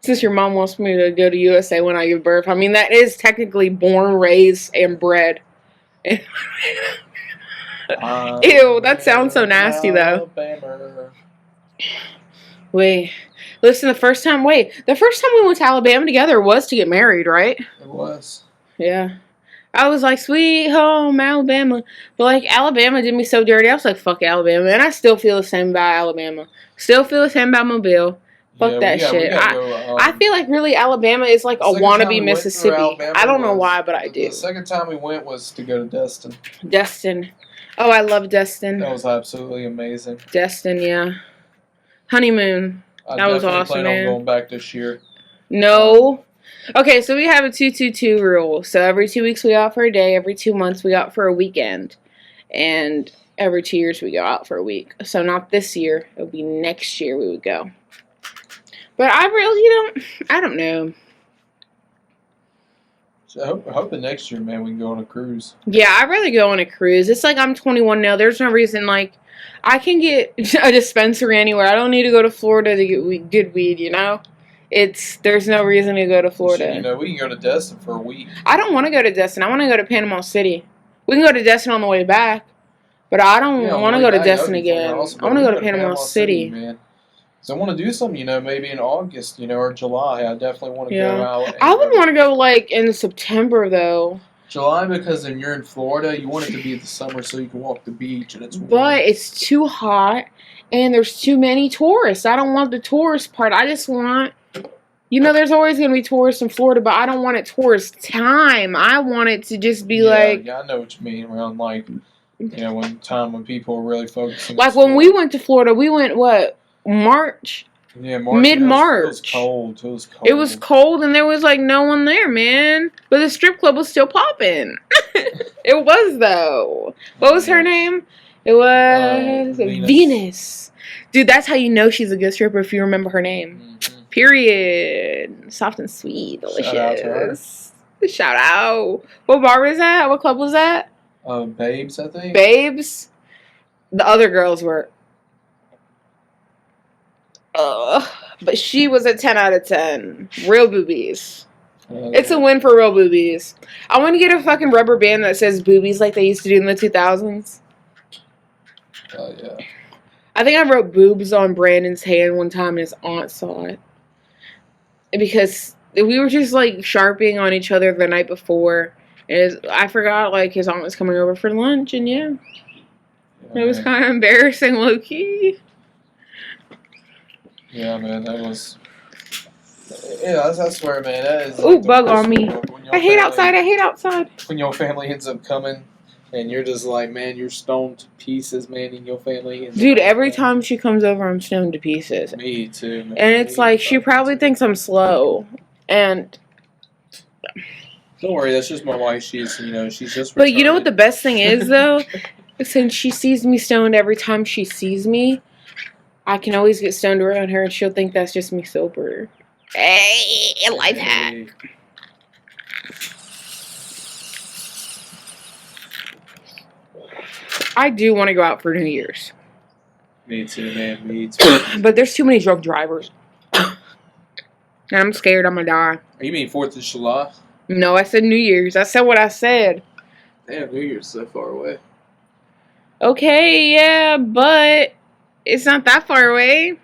Since your mom wants me to go to USA when I give birth, I mean that is technically born, raised, and bred. Ew, that sounds so nasty, though. Wait, listen. The first time we went to Alabama together was to get married, right? It was. Yeah. I was like, sweet home, Alabama. But, like, Alabama did me so dirty. I was like, fuck Alabama. And I still feel the same about Alabama. Still feel the same about Mobile. Fuck that shit. I feel like, really, Alabama is like a wannabe Mississippi. I don't know why, but I do. The second time we went was to go to Destin. Destin. Oh, I love Destin. That was absolutely amazing. Destin, yeah. Honeymoon. That was awesome, man. I plan on going back this year. No. Okay, so we have a 2-2-2 rule. So every 2 weeks we go out for a day. Every 2 months we go out for a weekend. And every 2 years we go out for a week. So not this year. It would be next year we would go. But I really I don't know. So I hope the next year, man, we can go on a cruise. Yeah, I'd rather go on a cruise. It's like I'm 21 now. There's no reason, like, I can get a dispensary anywhere. I don't need to go to Florida to get good weed, you know? There's no reason to go to Florida. You know, we can go to Destin for a week. I don't want to go to Destin. I want to go to Panama City. We can go to Destin on the way back, but I don't want to go to Destin again. I want to go to Panama City, man. So I want to do something, you know, maybe in August, you know, or July. I definitely want to go out. I would want to go, like, in September, though. July, because when you're in Florida, you want it to be the summer so you can walk the beach and it's warm. But it's too hot and there's too many tourists. I don't want the tourist part. I just want, there's always going to be tourists in Florida, but I don't want it tourist time. I want it to just be like... Yeah, I know what you mean. Around, like, when people are really focusing like, when we went to Florida, we went, March? Yeah, March. Mid-March. It was cold. It was cold, and there was, like, no one there, man. But the strip club was still popping. It was, though. What was her name? It was Venus. Dude, that's how you know she's a good stripper, if you remember her name. Mm-hmm. Period. Soft and sweet. Delicious. Shout out. What bar was that? What club was that? Babes, I think. Babes? The other girls were... but she was a 10 out of 10. Real boobies. It's a win for real boobies. I want to get a fucking rubber band that says boobies like they used to do in the 2000s. Oh, yeah. I think I wrote boobs on Brandon's hand one time and his aunt saw it. Because we were just, like, sharping on each other the night before. And I forgot, like, his aunt was coming over for lunch, and yeah. It was kind of embarrassing, low-key. Yeah, man, that was... Yeah, I swear, man, that is... Ooh, bug on me. I hate outside. When your family ends up coming, and you're just like, man, you're stoned to pieces, man, and your family... Dude, every time she comes over, I'm stoned to pieces. Me too, man. And it's like, she probably thinks I'm slow. And... Don't worry, that's just my wife. She's just... But you know what the best thing is, though? Since she sees me stoned every time she sees me, I can always get stoned around her, and she'll think that's just me sober. Hey, life hack. I do want to go out for New Year's. Me too, man. Me too. But there's too many drunk drivers. And I'm scared I'm going to die. You mean 4th of July? No, I said New Year's. I said what I said. Damn, New Year's so far away. Okay, yeah, but it's not that far away.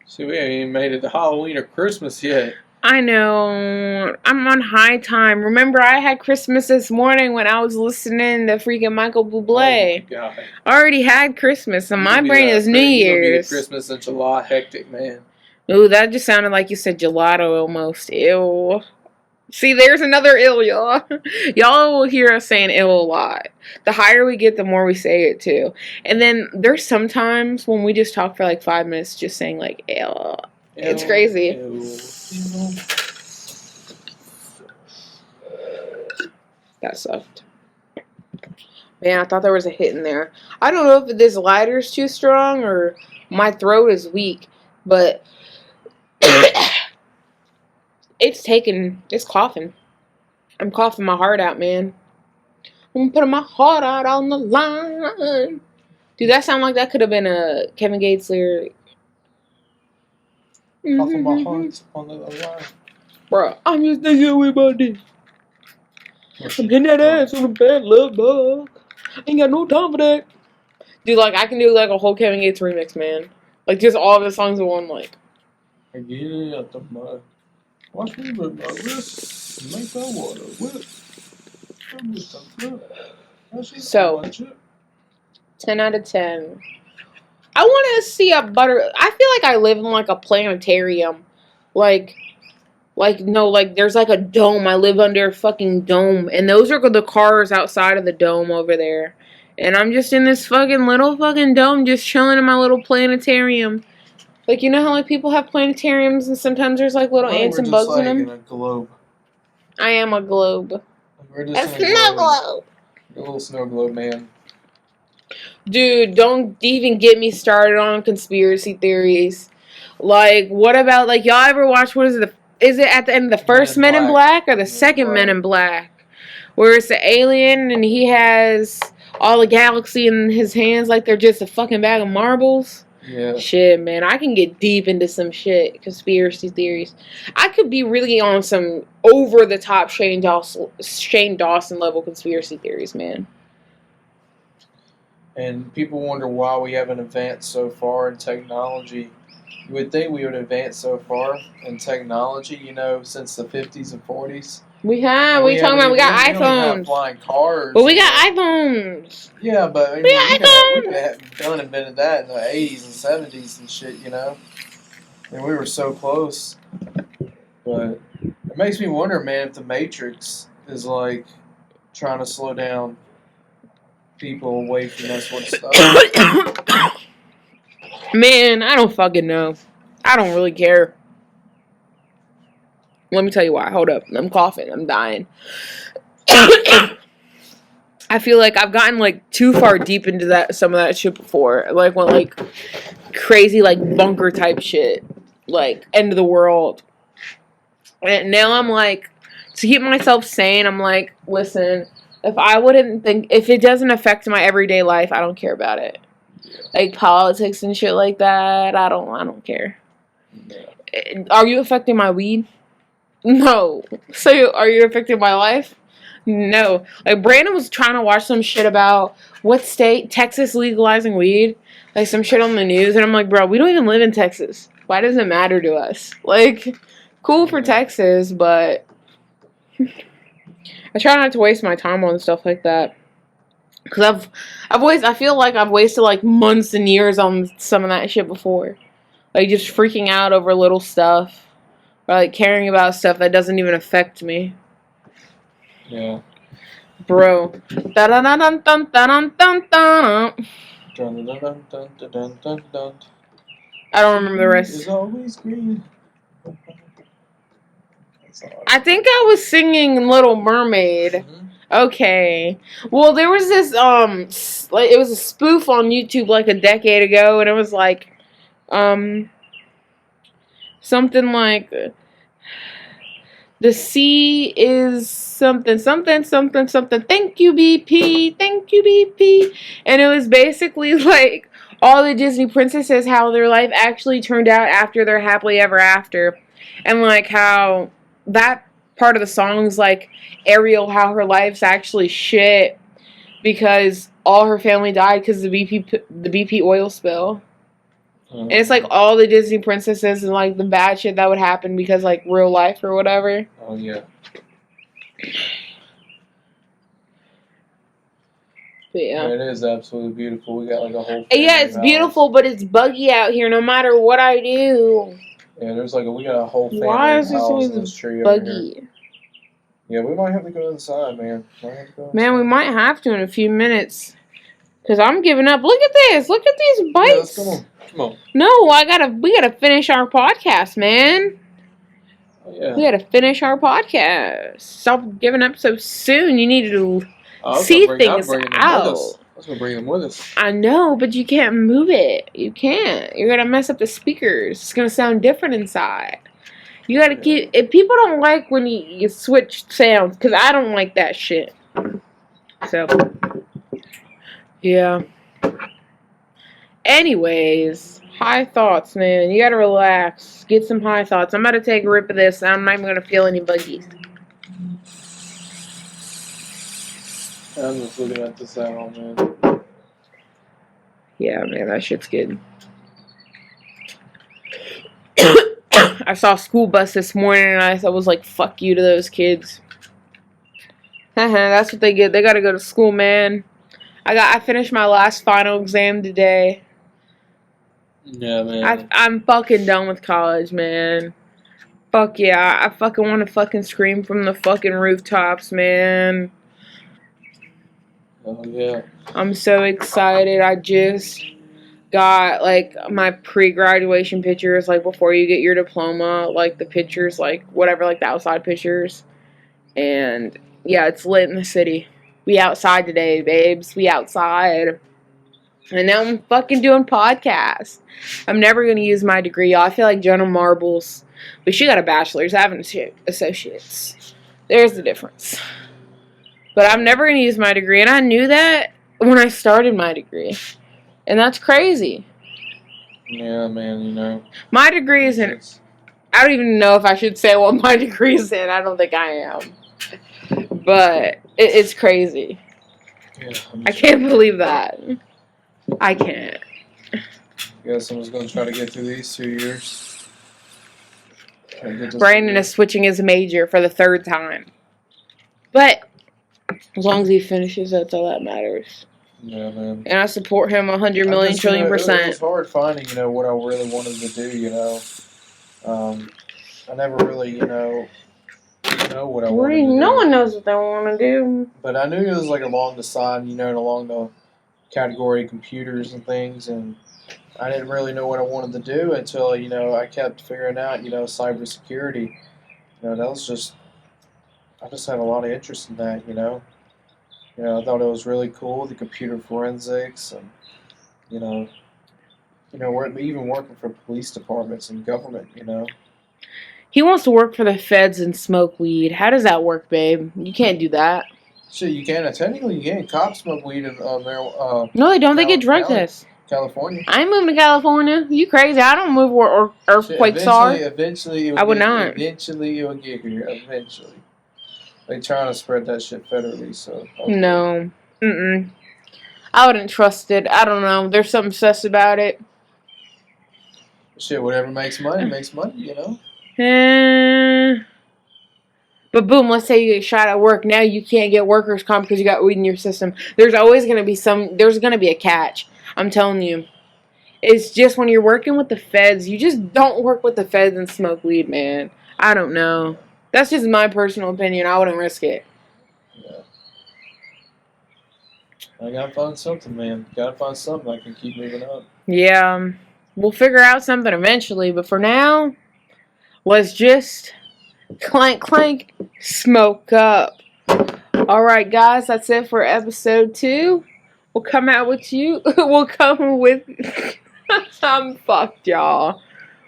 See, we haven't even made it to Halloween or Christmas yet. I know. I'm on high time. Remember, I had Christmas this morning when I was listening to freaking Michael Bublé. Oh, my God. I already had Christmas, and my brain is New Year's. Christmas in July, hectic, man. Ooh, that just sounded like you said gelato almost. Ew. See, there's another ill, y'all. Y'all will hear us saying ill a lot. The higher we get, the more we say it, too. And then there's sometimes when we just talk for like 5 minutes just saying like ill. It's crazy. Ew. That sucked. Man, I thought there was a hit in there. I don't know if this lighter's too strong or my throat is weak, but... It's coughing. I'm coughing my heart out, man. I'm putting my heart out on the line. Dude, that sound like that could have been a Kevin Gates lyric. Coughing my heart on the line. Bro, I'm just thinking with my dick. I'm getting that ass on a bad love bug. Ain't got no time for that. Dude, like, I can do, like, a whole Kevin Gates remix, man. Like, just all of his songs in one, like. I get it out the mud. Watch me with my wrist and make that water whip. So, 10 out of 10. I want to see a butter... I feel like I live in, like, a planetarium. Like, there's, like, a dome. I live under a fucking dome. And those are the cars outside of the dome over there. And I'm just in this fucking little fucking dome just chilling in my little planetarium. Like, you know how, like, people have planetariums and sometimes there's, like, little ants and bugs in them? In a globe. I am a globe. We're just a snow globe. A little snow globe, man. Dude, don't even get me started on conspiracy theories. Like, what about, like, y'all ever watch, what is it? Is it at the end of the first Men in Black or the second Men in Black? Where it's the alien and he has all the galaxy in his hands like they're just a fucking bag of marbles? Yeah. Shit, man. I can get deep into some shit. Conspiracy theories. I could be really on some over-the-top Shane Dawson level conspiracy theories, man. And people wonder why we haven't advanced so far in technology. You would think we would advance so far in technology, since the 50s and 40s. We have. We talking about we got We don't even have iPhones. flying cars. But we got iPhones. Yeah, but We got we could have done invented that in the 80s and 70s and shit, And we were so close. But it makes me wonder, man, if the Matrix is like trying to slow down people away from that sort of stuff. Man, I don't fucking know. I don't really care. Let me tell you why. Hold up. I'm coughing. I'm dying. I feel like I've gotten like too far deep into some of that shit before. Like went like crazy like bunker type shit. Like end of the world. And now I'm like, to keep myself sane, I'm like, listen, if it doesn't affect my everyday life, I don't care about it. Like politics and shit like that, I don't care. Are you affecting my weed? No. So are you affecting my life? No. Like Brandon was trying to watch some shit about what state, Texas legalizing weed. Like some shit on the news, and I'm like, bro, we don't even live in Texas. Why does it matter to us? Like, cool for Texas, but I try not to waste my time on stuff like that. Cause I feel like I've wasted like months and years on some of that shit before. Like just freaking out over little stuff. Or like caring about stuff that doesn't even affect me. Yeah. Bro. I don't remember the rest. It's always green. I think I was singing Little Mermaid. Mm-hmm. Okay. Well, there was this it was a spoof on YouTube like a decade ago, and it was like something like the sea is something something something something. Thank you BP. Thank you BP. And it was basically like all the Disney princesses, how their life actually turned out after their happily ever after, and like how that part of the song's like Ariel, how her life's actually shit because all her family died because of the BP oil spill. And it's like all the Disney princesses and like the bad shit that would happen because like real life or whatever. Oh yeah. But yeah. It is absolutely beautiful. We got like a whole. Yeah, it's beautiful, but it's buggy out here. No matter what I do. Yeah, we got a whole family. Why is this always buggy? Yeah, we might have to go inside, man. Man, we might have to in a few minutes. Cause I'm giving up. Look at this. Look at these bites. Yeah, come on. No, we gotta finish our podcast, man. Oh, yeah. We gotta finish our podcast. Stop giving up so soon. You need to see things out. I was gonna bring them with us. I know, but you can't move it. You can't. You're gonna mess up the speakers. It's gonna sound different inside. You gotta keep. If people don't like when you switch sounds, because I don't like that shit. So, yeah. Anyways, high thoughts, man. You gotta relax. Get some high thoughts. I'm about to take a rip of this, and I'm not even gonna feel any buggies. I'm just looking at this out, man. Yeah, man, that shit's good. I saw a school bus this morning, and I was like, fuck you to those kids. That's what they get. They gotta go to school, man. I finished my last final exam today. Yeah, man. I'm fucking done with college, man. Fuck yeah. I fucking want to fucking scream from the fucking rooftops, man. Oh, yeah. I'm so excited. I just got, like, my pre-graduation pictures, like, before you get your diploma. Like, the pictures, like, whatever, like, the outside pictures. And, yeah, it's lit in the city. We outside today, babes. We outside. And now I'm fucking doing podcasts. I'm never going to use my degree. I feel like Jenna Marbles. But she got a bachelor's. I have an associate's. There's the difference. But I'm never going to use my degree. And I knew that when I started my degree. And that's crazy. Yeah, man, you know. My degree isn't... I don't even know if I should say what my degree is in. I don't think I am. But it's crazy. Yeah, I can't believe that. I can't. Guess I'm just gonna try to get through these 2 years. Brandon is switching his major for the 3rd time. But as long as he finishes, that's all that matters. Yeah, man. And I support him 100 million trillion percent. It was hard finding, what I really wanted to do, I never really, know what I wanted to do. No one knows what they want to do. But I knew it was like along the side, along the category of computers and things, and I didn't really know what I wanted to do until, I kept figuring out, cybersecurity. That was just, I just had a lot of interest in that, I thought it was really cool, the computer forensics, and, even working for police departments and government, He wants to work for the feds and smoke weed. How does that work, babe? You can't do that. Shit, you can. Technically, you can. Cops smoke weed in marijuana. No, they don't. They get drug tests. California. I ain't moving to California. You crazy? I don't move where earthquakes are. Eventually, I would not. Eventually, it will get here. Eventually. They trying to spread that shit federally, so. Okay. No. I wouldn't trust it. I don't know. There's something sus about it. Shit, whatever makes money, But boom, let's say you get shot at work. Now you can't get workers' comp because you got weed in your system. There's always going to be there's going to be a catch. I'm telling you. It's just when you're working with the feds, you just don't work with the feds and smoke weed, man. I don't know. That's just my personal opinion. I wouldn't risk it. Yeah. I gotta find something, man. Gotta find something I can keep moving up. Yeah. We'll figure out something eventually, but for now, let's just clank, clank, smoke up. Alright, guys, that's it for episode 2. We'll come out with you. We'll come with... I'm fucked, y'all.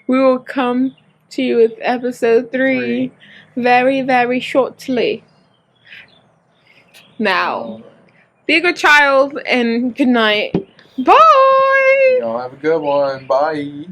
We will come to you with episode 3 very, very shortly. Now, be a good child and good night. Bye! Y'all have a good one. Bye.